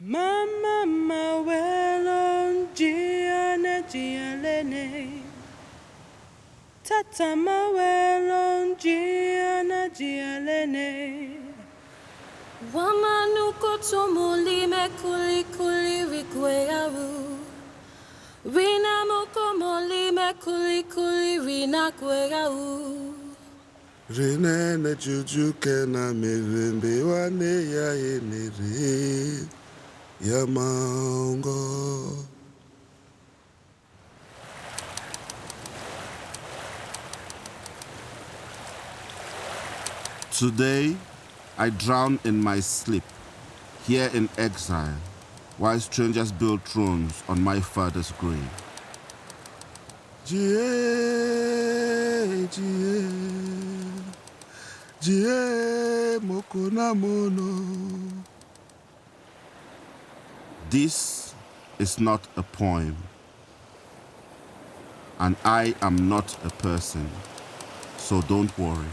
Mama mawelon giana gialene. Tata mawelon giana gialene. Wamanu kotomoli me kuli kuli rikwearu. Rina mokomoli me kuli kuli rina kwearu. Rina na juju kena mirembe wane ya enere ya maungo. Today, I drown in my sleep, here in exile, while strangers build thrones on my father's grave. Jie, jie, jie, mokona mono. This is not a poem, and I am not a person, so don't worry.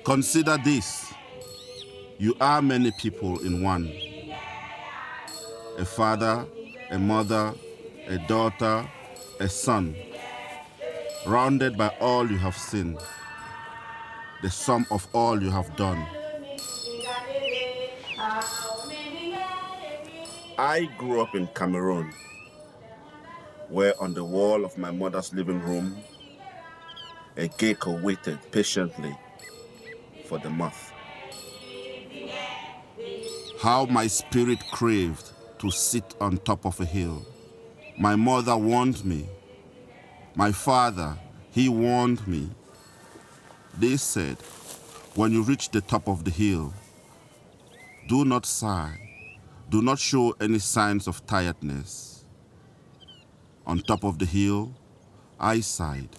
Consider this. You are many people in one. A father, a mother, a daughter, a son, rounded by all you have seen, the sum of all you have done. I grew up in Cameroon, where on the wall of my mother's living room, a gecko waited patiently for the moth. How my spirit craved to sit on top of a hill. My mother warned me. My father, he warned me. They said, when you reach the top of the hill, do not sigh. Do not show any signs of tiredness. On top of the hill, I sighed.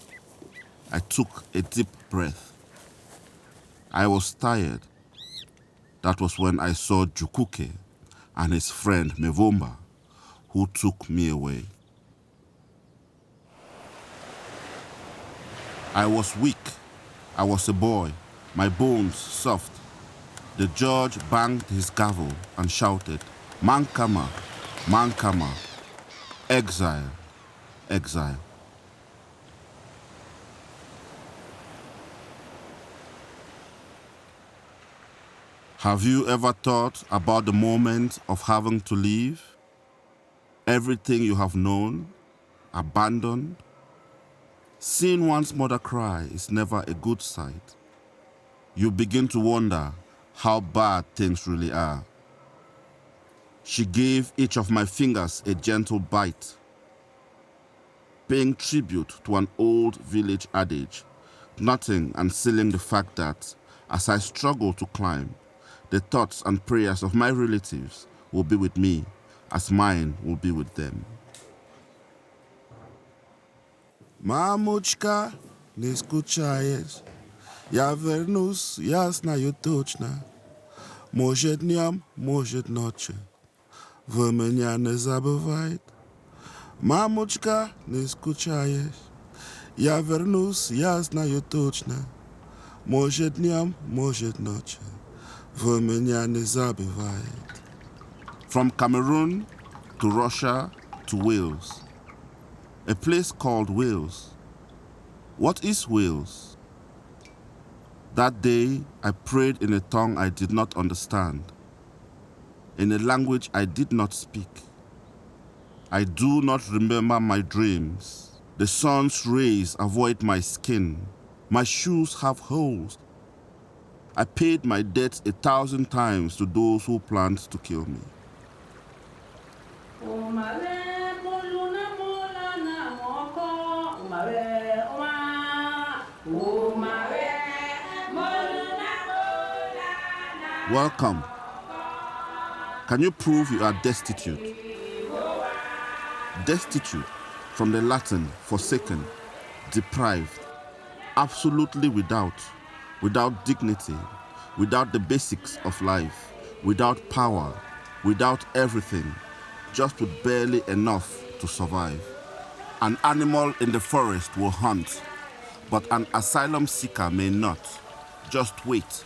I took a deep breath. I was tired. That was when I saw Jukuke and his friend Mevomba, who took me away. I was weak. I was a boy, my bones soft. The judge banged his gavel and shouted, Mankama, Mankama, exile, exile. Have you ever thought about the moment of having to leave? Everything you have known, abandoned? Seeing one's mother cry is never a good sight. You begin to wonder how bad things really are. She gave each of my fingers a gentle bite, paying tribute to an old village adage, nothing and sealing the fact that, as I struggle to climb, the thoughts and prayers of my relatives will be with me, as mine will be with them. Mamuchka, nie skuchajesz, ja wernus, jasna jutoczna, może dniam, może nocy, wy mnie nie zabywajcie. Mamuchka, nie skuchajesz, ja wernus, jasna jutoczna, może dniam, może nocy. From Cameroon to Russia to Wales, a place called Wales. What is Wales? That day, I prayed in a tongue I did not understand, in a language I did not speak. I do not remember my dreams. The sun's rays avoid my skin. My shoes have holes. I paid my debts 1,000 times to those who planned to kill me. Welcome. Can you prove you are destitute? Destitute, from the Latin forsaken, deprived, absolutely without dignity, without the basics of life, without power, without everything, just with barely enough to survive. An animal in the forest will hunt, but an asylum seeker may not. Just wait,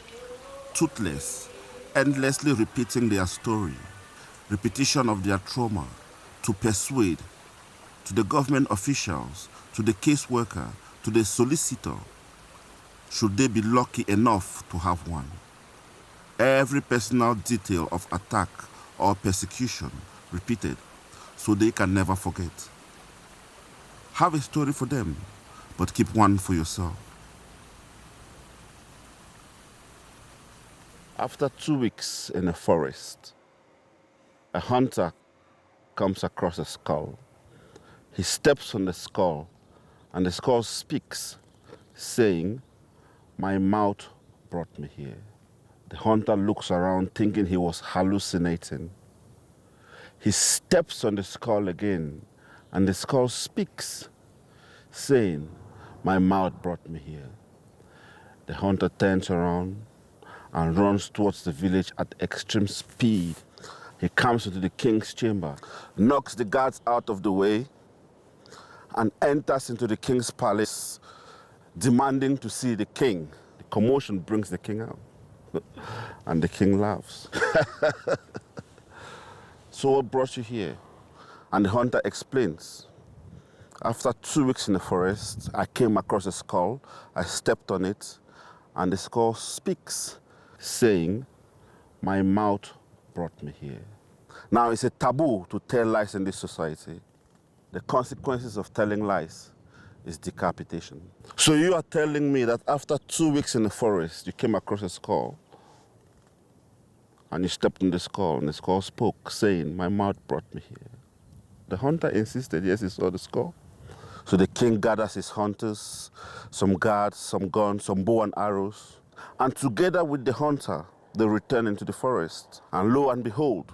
toothless, endlessly repeating their story, repetition of their trauma, to persuade, to the government officials, to the caseworker, to the solicitor, should they be lucky enough to have one. Every personal detail of attack or persecution repeated, so they can never forget. Have a story for them, but keep one for yourself. After 2 weeks in a forest, a hunter comes across a skull. He steps on the skull, and the skull speaks, saying, "My mouth brought me here." The hunter looks around thinking he was hallucinating. He steps on the skull again, and the skull speaks, saying, "My mouth brought me here." The hunter turns around and runs towards the village at extreme speed. He comes into the king's chamber, knocks the guards out of the way, and enters into the king's palace, demanding to see the king. The commotion brings the king out, and the king laughs. "So what brought you here?" And the hunter explains, "After 2 weeks in the forest, I came across a skull, I stepped on it, and the skull speaks, saying, 'My mouth brought me here.'" Now, it's a taboo to tell lies in this society. The consequences of telling lies is decapitation. So you are telling me that after 2 weeks in the forest, you came across a skull, and you stepped on the skull, and the skull spoke, saying, "My mouth brought me here." The hunter insisted, yes, he saw the skull. So the king gathers his hunters, some guards, some guns, some bow and arrows, and together with the hunter, they return into the forest. And lo and behold,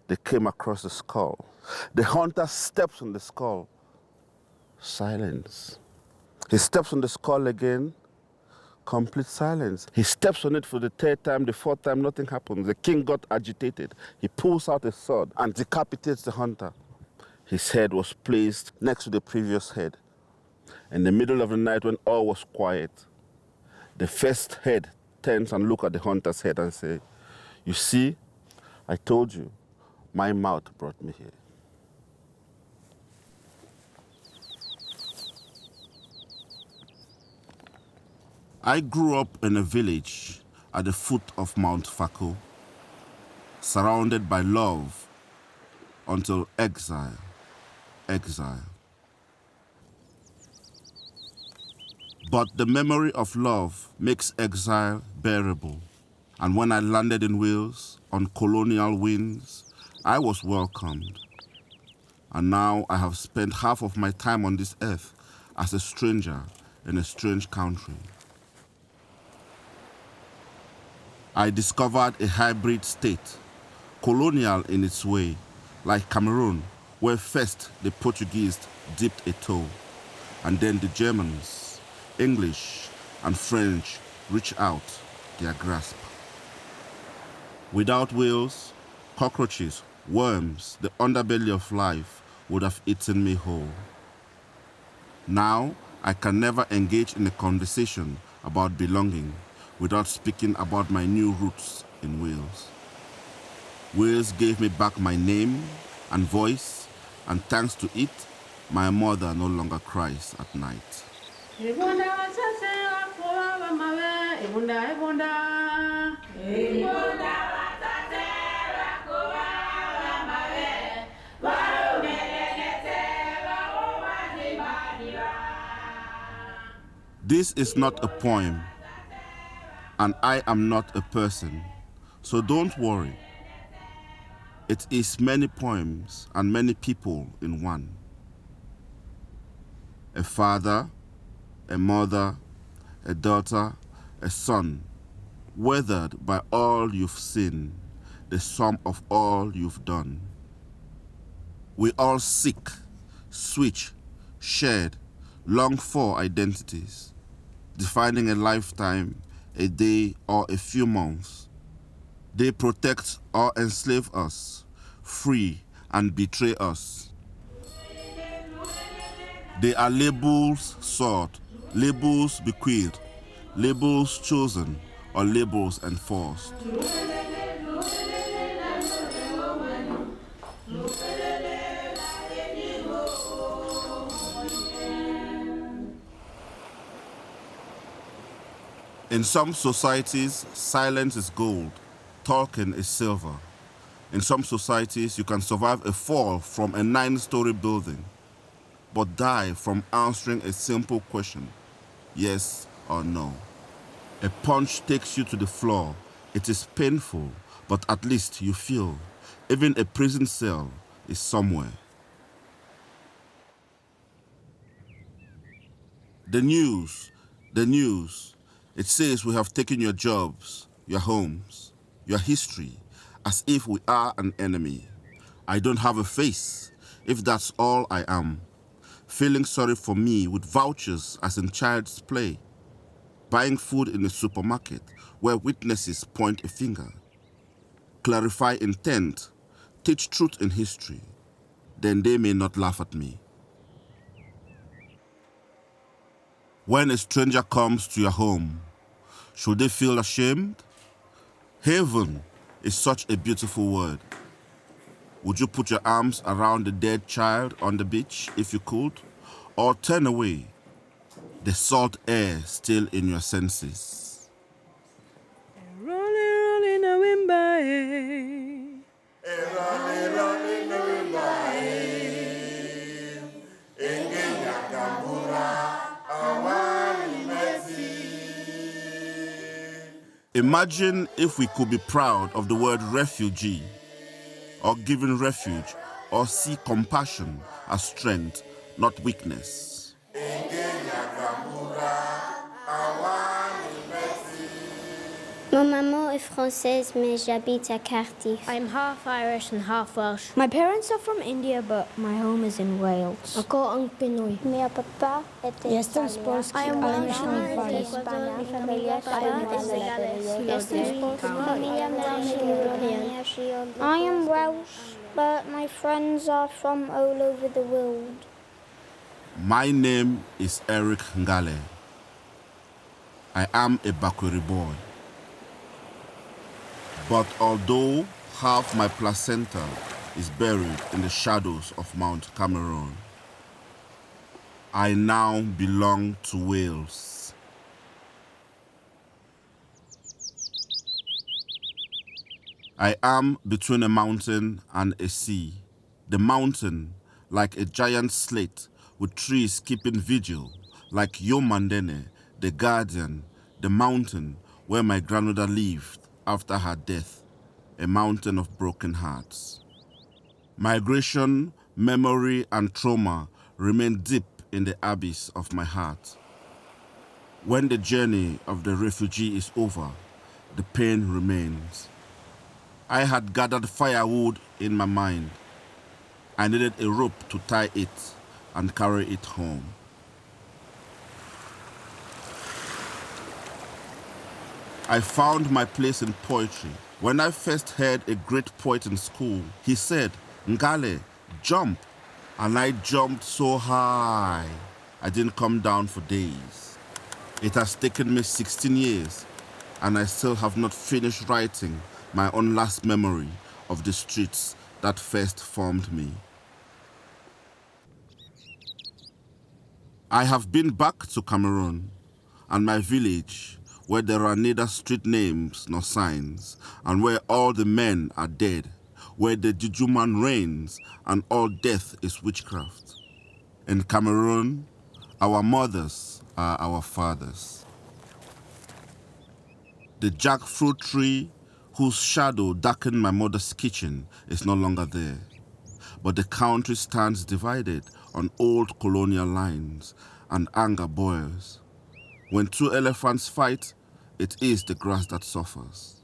they came across the skull. The hunter steps on the skull. Silence. He steps on the skull again. Complete silence. He steps on it for the third time, the fourth time, nothing happens. The king got agitated. He pulls out a sword and decapitates the hunter. His head was placed next to the previous head. In the middle of the night, when all was quiet, the first head turns and looks at the hunter's head and says, "You see, I told you, my mouth brought me here." I grew up in a village at the foot of Mount Fako, surrounded by love until exile. But the memory of love makes exile bearable. And when I landed in Wales on colonial winds, I was welcomed. And now I have spent half of my time on this earth as a stranger in a strange country. I discovered a hybrid state, colonial in its way, like Cameroon, where first the Portuguese dipped a toe, and then the Germans, English, and French reached out their grasp. Without Wales, cockroaches, worms, the underbelly of life would have eaten me whole. Now, I can never engage in a conversation about belonging without speaking about my new roots in Wales. Wales gave me back my name and voice, and thanks to it, my mother no longer cries at night. This is not a poem, and I am not a person, so don't worry. It is many poems and many people in one. A father, a mother, a daughter, a son, weathered by all you've seen, the sum of all you've done. We all seek, switch, shared, long for identities, defining a lifetime, a day, or a few months. They protect or enslave us, free and betray us. They are labels sought, labels bequeathed, labels chosen, or labels enforced. In some societies, silence is gold, talking is silver. In some societies, you can survive a fall from a 9-story building, but die from answering a simple question, yes or no. A punch takes you to the floor. It is painful, but at least you feel. Even a prison cell is somewhere. The news. It says we have taken your jobs, your homes, your history, as if we are an enemy. I don't have a face, if that's all I am. Feeling sorry for me with vouchers as in child's play. Buying food in a supermarket where witnesses point a finger. Clarify intent, teach truth in history. Then they may not laugh at me. When a stranger comes to your home, should they feel ashamed? Heaven is such a beautiful word. Would you put your arms around the dead child on the beach if you could? Or turn away, the salt air still in your senses? Rolling a wind by. Rolling a wind by. Imagine if we could be proud of the word refugee, or giving refuge, or see compassion as strength, not weakness. Mon maman est française, mais j'habite à Cardiff. I'm half Irish and half Welsh. My parents are from India, but my home is in Wales. Ako ang Pinoy. Meu papa était Jestem z Polski, I am ale Welsh. mieszkam w Walii. I am Welsh, but my friends are from all over the world. My name is Eric Ngalle. I am a Bakweri boy. But although half my placenta is buried in the shadows of Mount Cameroon, I now belong to Wales. I am between a mountain and a sea. The mountain, like a giant slate with trees keeping vigil, like Yomandene, the guardian, the mountain where my grandmother lived after her death, a mountain of broken hearts. Migration, memory, and trauma remain deep in the abyss of my heart. When the journey of the refugee is over, the pain remains. I had gathered firewood in my mind. I needed a rope to tie it and carry it home. I found my place in poetry. When I first heard a great poet in school, he said, "Ngalle, jump." And I jumped so high, I didn't come down for days. It has taken me 16 years, and I still have not finished writing my own last memory of the streets that first formed me. I have been back to Cameroon and my village, where there are neither street names nor signs, and where all the men are dead, where the Juju man reigns and all death is witchcraft. In Cameroon, our mothers are our fathers. The jackfruit tree whose shadow darkened my mother's kitchen is no longer there, but the country stands divided on old colonial lines, and anger boils. When two elephants fight, it is the grass that suffers.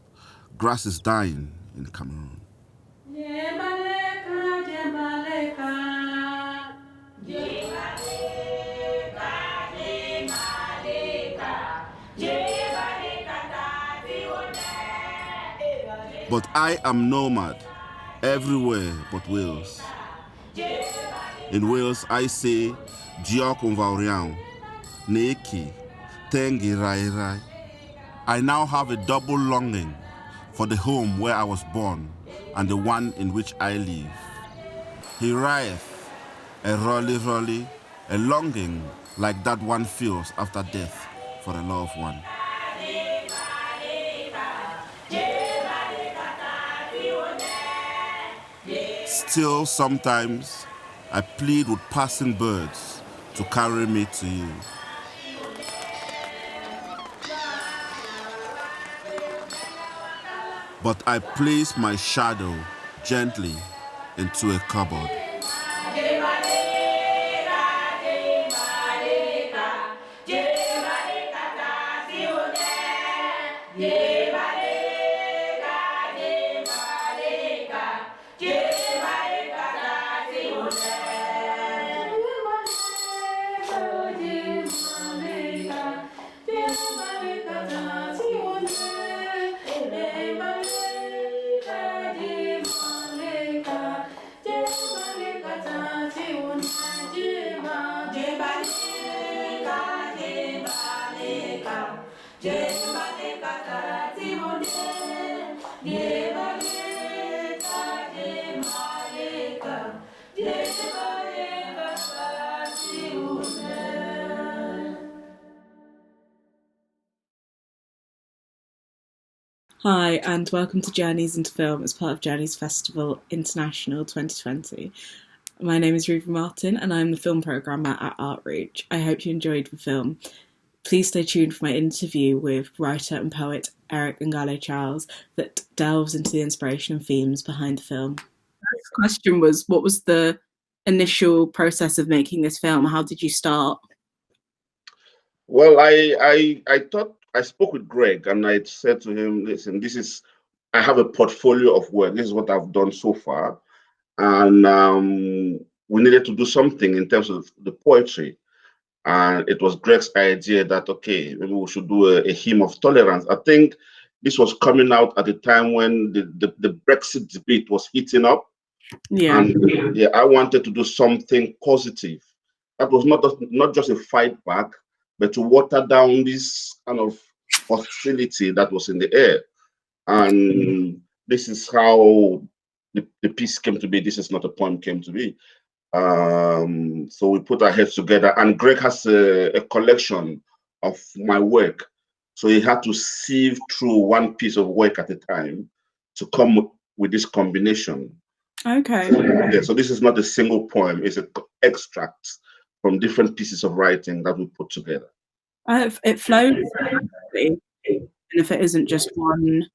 Grass is dying in Cameroon. But I am nomad everywhere but Wales. In Wales, I say, Diok Unvaurian, Neki, Tengi Rai Rai. I now have a double longing for the home where I was born and the one in which I live. He rieth, a rolly, a longing like that one feels after death for a loved one. Still, sometimes, I plead with passing birds to carry me to you. But I place my shadow gently into a cupboard. Hi, and welcome to Journeys into Film as part of Journeys Festival International 2020. My name is Ruby Martin, and I'm the film programmer at Artreach. I hope you enjoyed the film. Please stay tuned for my interview with writer and poet Eric Ngalle Charles that delves into the inspiration and themes behind the film. The first question was, what was the initial process of making this film? How did you start? Well, I thought I spoke with Greg and I said to him, listen, I have a portfolio of work. This is what I've done so far. And we needed to do something in terms of the poetry. And it was Greg's idea that, okay, maybe we should do a hymn of tolerance. I think this was coming out at the time when the Brexit debate was heating up. Yeah. And yeah, I wanted to do something positive. That was not just a fight back, but to water down this kind of hostility that was in the air. And this is how the piece came to be. This is not a poem came to be. So we put our heads together, and Greg has a collection of my work. So he had to sieve through one piece of work at a time to come with this combination. Okay. So this is not a single poem, it's an extract from different pieces of writing that we put together. It flows, and if it isn't just one,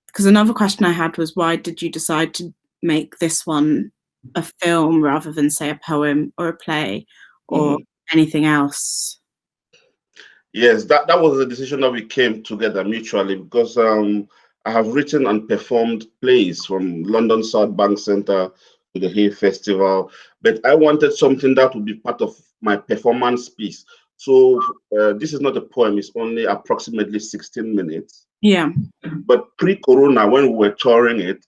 because another question I had was, why did you decide to make this one a film rather than, say, a poem or a play or anything else? Yes, that was a decision that we came together mutually, because I have written and performed plays from London South Bank Centre to the Hay Festival, but I wanted something that would be part of my performance piece. So this is not a poem, it's only approximately 16 minutes. Yeah. But pre-corona, when we were touring it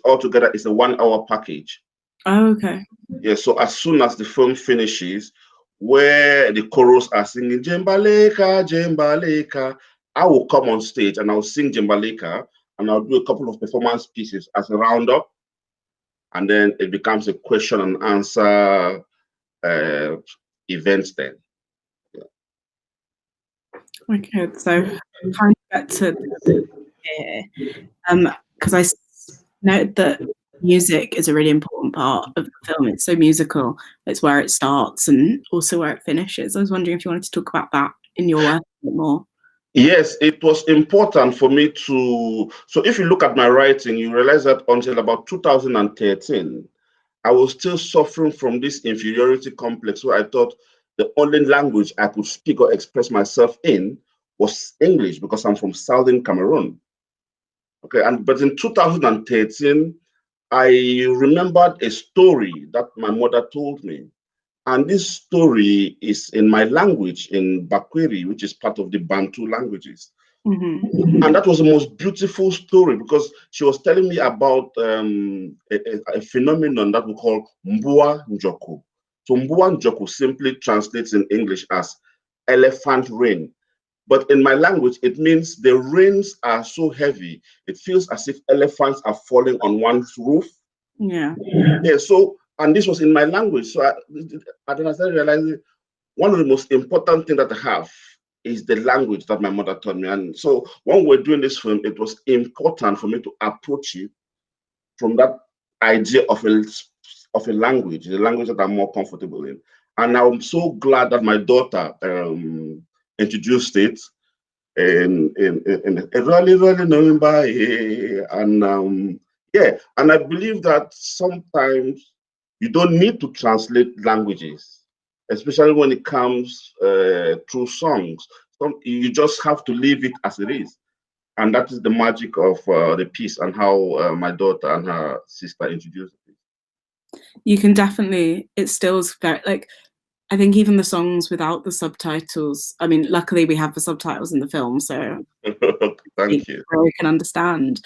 altogether is a 1 hour package. Oh, okay. Yeah, so as soon as the film finishes, where the chorus are singing Jembaleka, Jembaleka, I will come on stage and I'll sing Jembaleka, and I'll do a couple of performance pieces as a roundup, and then it becomes a question and answer event then. Okay, so trying to get to here, because I noted that music is a really important part of the film. It's so musical. It's where it starts and also where it finishes. I was wondering if you wanted to talk about that in your work a bit more. Yes, it was important for me to. So if you look at my writing, you realize that until about 2013, I was still suffering from this inferiority complex where I thought the only language I could speak or express myself in was English, because I'm from Southern Cameroon. Okay, but in 2013, I remembered a story that my mother told me. And this story is in my language, in Bakweri, which is part of the Bantu languages. Mm-hmm. And that was the most beautiful story, because she was telling me about a phenomenon that we call Mbua Njoku. So Mbua Njoku simply translates in English as elephant rain. But in my language, it means the rains are so heavy, it feels as if elephants are falling on one's roof. Yeah. Yeah, so, and this was in my language. So then I started realizing one of the most important things that I have is the language that my mother taught me. And so when we're doing this film, it was important for me to approach it from that idea of a language, the language that I'm more comfortable in. And I'm so glad that my daughter introduced it in early November. And yeah, and I believe that sometimes you don't need to translate languages, especially when it comes through songs. You just have to leave it as it is. And that is the magic of the piece, and how my daughter and her sister introduced it. You can definitely, it still is very, like, I think even the songs without the subtitles, I mean, luckily we have the subtitles in the film, so Thank you. we can understand.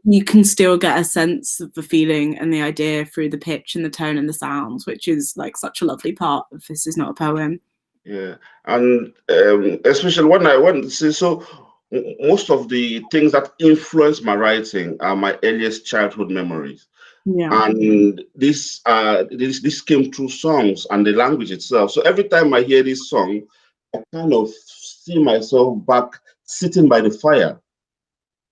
You can still get a sense of the feeling and the idea through the pitch and the tone and the sounds, which is like such a lovely part of This Is Not a Poem. Yeah, and especially when I went to see, so most of the things that influence my writing are my earliest childhood memories. Yeah. And this came through songs and the language itself. So every time I hear this song, I kind of see myself back sitting by the fire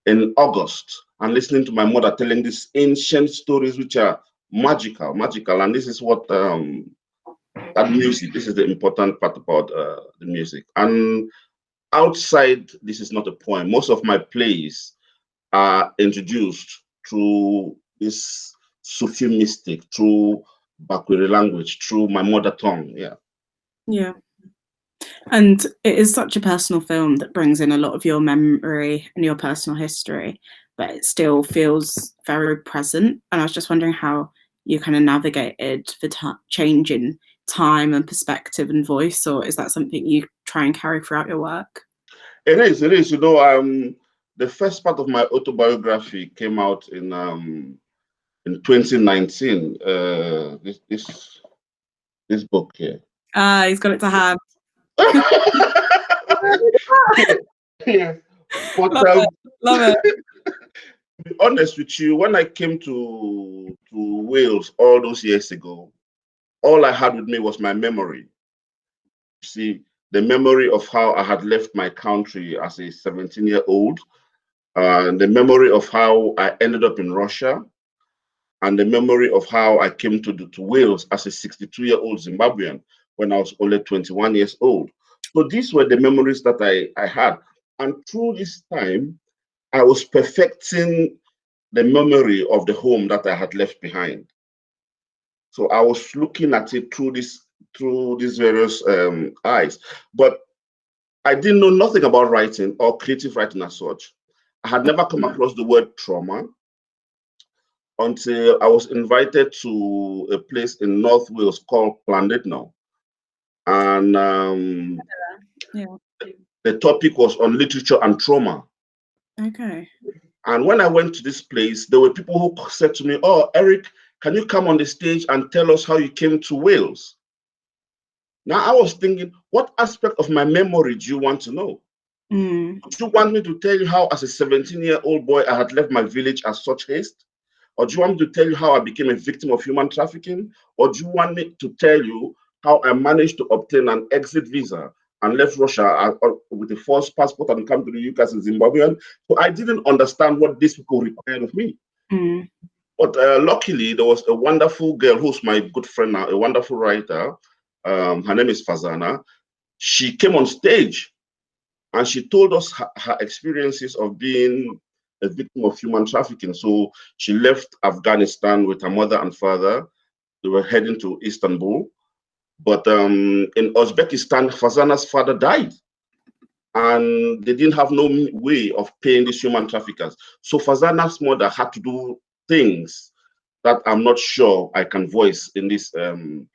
in August and listening to my mother telling these ancient stories, which are magical. And this is what that music, this is the important part about the music. And outside, This Is Not a Poem, most of my plays are introduced through this Sufi mystic, through Bakwiri language, through my mother tongue. Yeah. And it is such a personal film that brings in a lot of your memory and your personal history, but it still feels very present. And I was just wondering how you kind of navigated the change in time and perspective and voice, or is that something you try and carry throughout your work? It is. You know, the first part of my autobiography came out in 2019. This book here. He's got it to hand. But love it. to be honest with you, when I came to Wales all those years ago, all I had with me was my memory. See, the memory of how I had left my country as a 17-year-old, the memory of how I ended up in Russia, and the memory of how I came to Wales as a 62-year-old Zimbabwean when I was only 21 years old. So these were the memories that I had. And through this time, I was perfecting the memory of the home that I had left behind. So I was looking at it through these various eyes. But I didn't know nothing about writing or creative writing as such. I had never come across the word trauma until I was invited to a place in North Wales called Llandudno. And the topic was on literature and trauma. Okay. And when I went to this place, there were people who said to me, "Oh, Eric, can you come on the stage and tell us how you came to Wales?" Now I was thinking, what aspect of my memory do you want to know? Do you want me to tell you how as a 17-year-old boy I had left my village at such haste? Or do you want me to tell you how I became a victim of human trafficking? Or do you want me to tell you how I managed to obtain an exit visa and left Russia with a false passport and come to the UK as a Zimbabwean? So I didn't understand what these people required of me. But luckily, there was a wonderful girl who's my good friend now, a wonderful writer. Her name is Fazana. She came on stage and she told us her experiences of being a victim of human trafficking. So she left Afghanistan with her mother and father. They were heading to Istanbul. But in Uzbekistan, Fazana's father died. And they didn't have no way of paying these human traffickers. So Fazana's mother had to do things that I'm not sure I can voice in this. And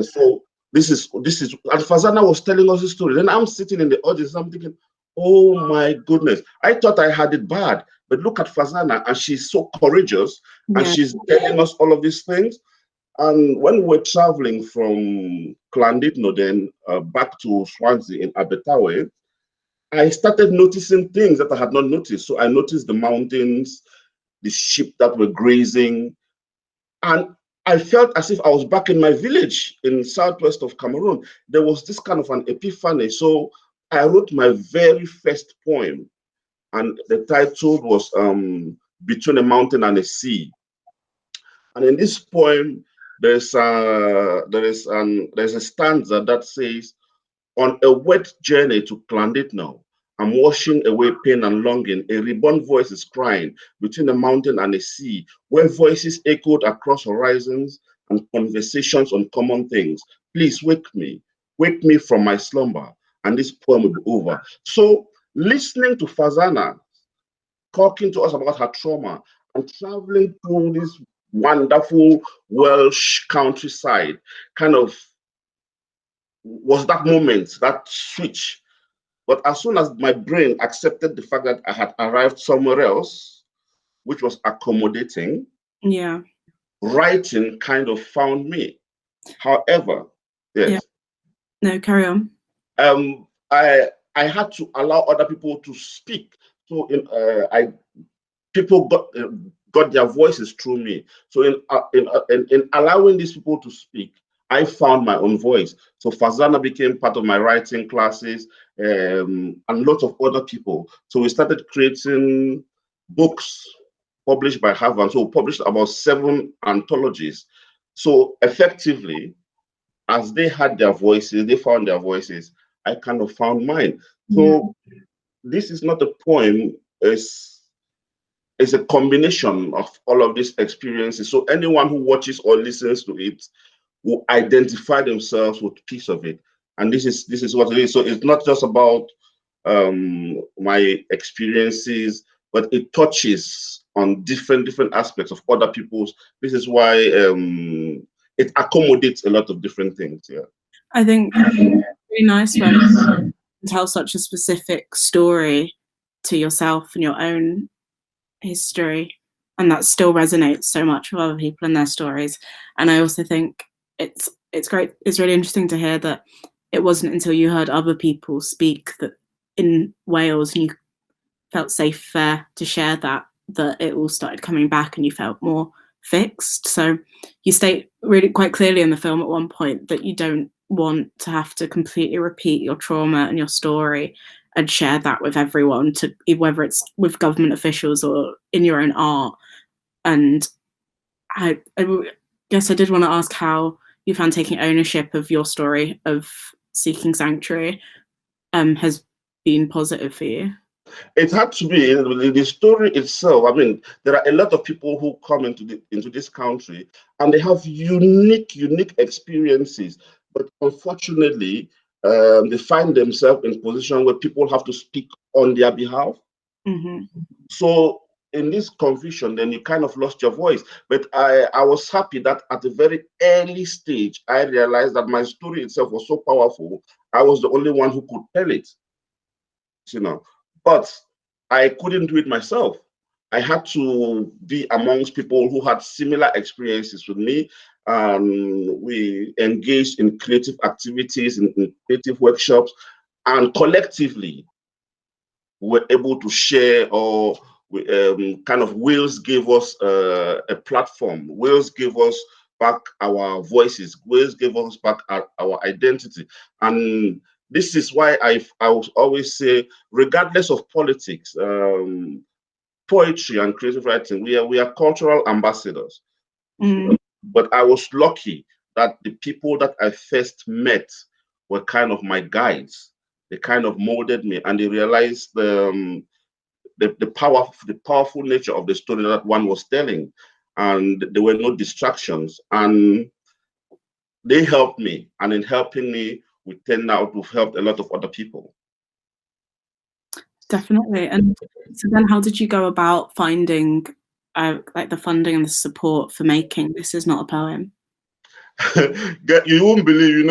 so this is, and Fazana was telling us the story. Then I'm sitting in the audience, I'm thinking, Oh my goodness. I thought I had it bad, but look at Fazana, and she's so courageous, and Yeah. she's telling us all of these things. And when we're traveling from Clandidno then back to Swansea in Abetawe, I started noticing things that I had not noticed. So I noticed the mountains, the sheep that were grazing, and I felt as if I was back in my village in southwest of Cameroon. There was this kind of an epiphany. So I wrote my very first poem, and the title was Between a Mountain and a Sea. And in this poem, there's a stanza that says, "On a wet journey to Clandidno, I'm washing away pain and longing. A reborn voice is crying between a mountain and a sea, where voices echoed across horizons and conversations on common things. Please wake me from my slumber, and this poem will be over." So listening to Fazana talking to us about her trauma and traveling through this wonderful Welsh countryside kind of was that moment, that switch. But as soon as my brain accepted the fact that I had arrived somewhere else, which was accommodating, Yeah. writing kind of found me. However, yes. Yeah. No, carry on. I had to allow other people to speak. So people got their voices through me. So in allowing these people to speak, I found my own voice. So Fazana became part of my writing classes, and lots of other people. So we started creating books published by Harvard. So we published about 7 anthologies. So effectively, as they had their voices, they found their voices, I kind of found mine. So this is not a poem, it's a combination of all of these experiences. So anyone who watches or listens to it will identify themselves with a piece of it. And this is what it is. So it's not just about my experiences, but it touches on different aspects of other people's. This is why it accommodates a lot of different things. Yeah, I think it's really nice when you tell such a specific story to yourself and your own history, and that still resonates so much with other people and their stories. And I also think it's great. It's really interesting to hear that it wasn't until you heard other people speak that in Wales and you felt safe there to share that it all started coming back and you felt more fixed. So you state really quite clearly in the film at one point that you don't want to have to completely repeat your trauma and your story and share that with everyone, to whether it's with government officials or in your own art. And I guess I did want to ask how you found taking ownership of your story of seeking sanctuary has been positive for you. it had to be the story itself. I mean, there are a lot of people who come into this country and they have unique experiences, but unfortunately, they find themselves in a position where people have to speak on their behalf. Mm-hmm. So in this confusion, then you kind of lost your voice. But I was happy that at a very early stage, I realized that my story itself was so powerful. I was the only one who could tell it, you know. But I couldn't do it myself. I had to be amongst people who had similar experiences with me. We engaged in creative activities, in creative workshops, and collectively were able to share, or kind of Wales gave us a platform. Wales gave us back our voices. Wales gave us back our identity. And this is why I always say, regardless of politics, poetry and creative writing, we are cultural ambassadors. But I was lucky that the people that I first met were kind of my guides. They kind of molded me, and they realized the powerful nature of the story that one was telling, and there were no distractions, and they helped me, and in helping me, we turned out to have helped a lot of other people. Definitely. And so then how did you go about finding like the funding and the support for making This Is Not a Poem? You won't believe,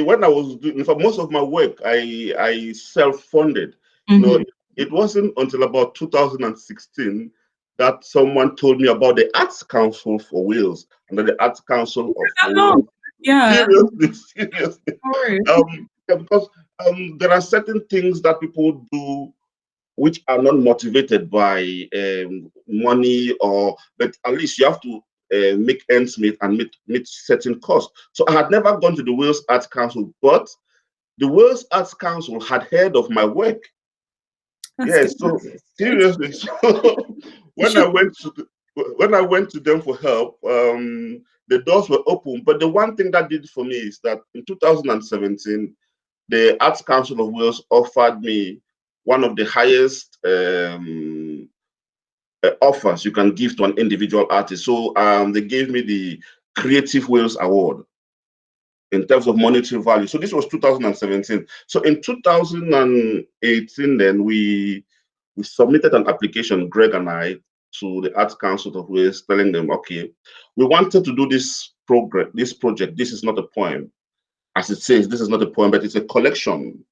when I was doing, for most of my work, I self-funded. No, it wasn't until about 2016 that someone told me about the Arts Council for Wales and the Arts Council for Wales. Yeah. Seriously. Because there are certain things that people do which are not motivated by money, but at least you have to make ends meet and meet certain costs. So I had never gone to the Wales Arts Council, but the Wales Arts Council had heard of my work. Yes, so seriously. So when I went to them for help, the doors were open. But the one thing that did it for me is that in 2017, the Arts Council of Wales offered me one of the highest offers you can give to an individual artist. So they gave me the Creative Wales Award in terms of monetary value. So this was 2017. So in 2018, then we submitted an application, Greg and I, to the Arts Council of Wales, telling them, okay, we wanted to do this project. This is not a poem. As it says, this is not a poem, but it's a collection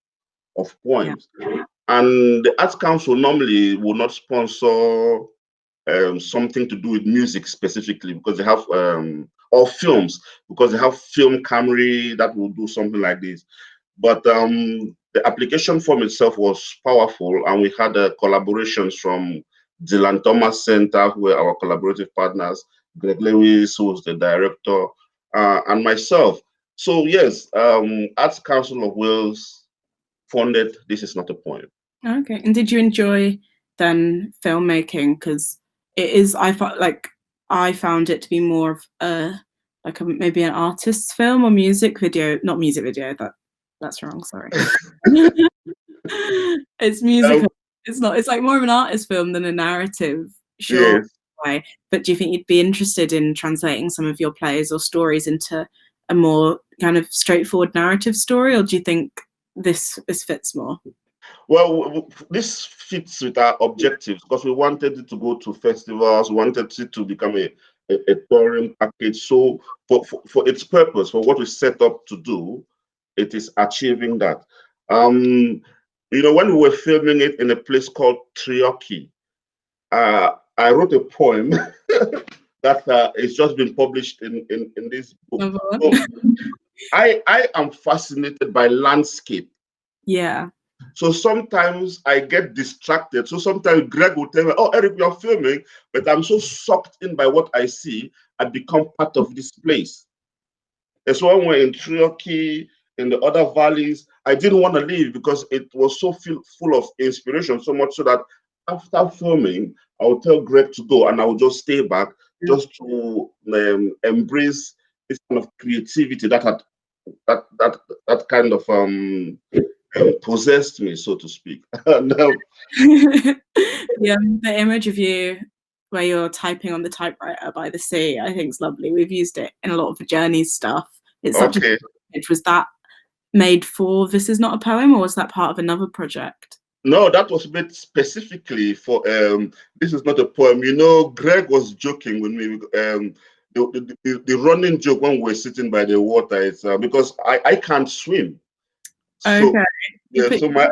of poems. Yeah. And the Arts Council normally will not sponsor something to do with music specifically, because they have, or films, because they have Film Camry that will do something like this. But the application form itself was powerful, and we had collaborations from Dylan Thomas Center, who were our collaborative partners, Greg Lewis, who was the director, and myself. So yes, Arts Council of Wales funded This Is Not a Poem. Okay, and did you enjoy then filmmaking? Because it is, I found it to be more of maybe an artist's film or music video, not music video. That's wrong. Sorry. It's musical. It's not. It's like more of an artist film than a narrative. Sure. Yes. Way. But do you think you'd be interested in translating some of your plays or stories into a more kind of straightforward narrative story, or do you think this fits more? Well, this fits with our objectives, because we wanted it to go to festivals, we wanted it to become a touring package. So for its purpose, for what we set up to do, it is achieving that. You know, when we were filming it in a place called Treoki, I wrote a poem that is just been published in this book. So I am fascinated by landscape. Yeah. So sometimes I get distracted. So sometimes Greg will tell me, "Oh, Eric, we are filming," but I'm so sucked in by what I see, I become part of this place. And so when we're in Treoki, in the other valleys, I didn't want to leave because it was so full of inspiration, so much so that after filming, I would tell Greg to go and I would just stay back, just to embrace this kind of creativity that kind of possessed me, so to speak. Yeah, the image of you where you're typing on the typewriter by the sea, I think is lovely. We've used it in a lot of the Journey's stuff. It's such a image. Was that made for This Is Not a Poem, or was that part of another project? No, that was made specifically for This Is Not a Poem. You know, Greg was joking with me. The running joke when we're sitting by the water is because I can't swim. So, okay. Yeah, so my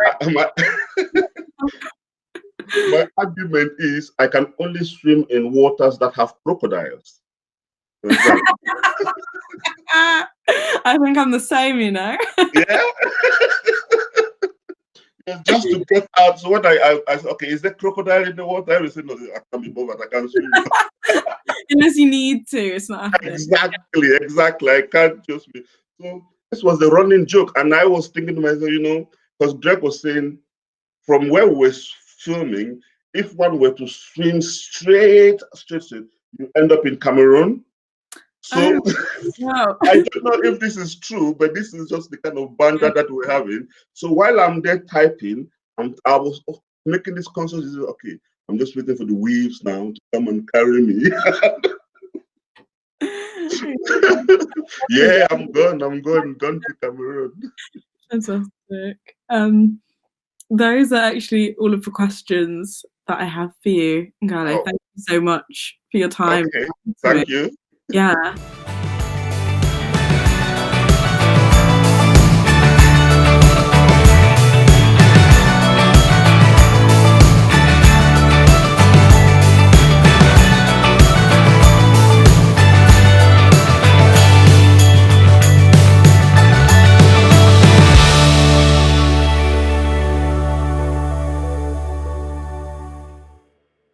argument is I can only swim in waters that have crocodiles. I think I'm the same, you know. Yeah. Just to get out. So when I said, okay, is there crocodile in the water? I said, no, I can't be bothered. I can't swim. Unless you need to, it's not happening. Exactly. I can't just be. So this was the running joke, and I was thinking to myself, you know, because Greg was saying, from where we were filming, if one were to swim straight, you end up in Cameroon. So wow. I don't know if this is true, but this is just the kind of banter that we're having. So while I'm there typing, I was making this conscious decision, okay, I'm just waiting for the waves now to come and carry me. Yeah, I'm going to Cameroon. Fantastic. Those are actually all of the questions that I have for you, Ngalle. Thank you so much for your time. Okay, thank you. Yeah.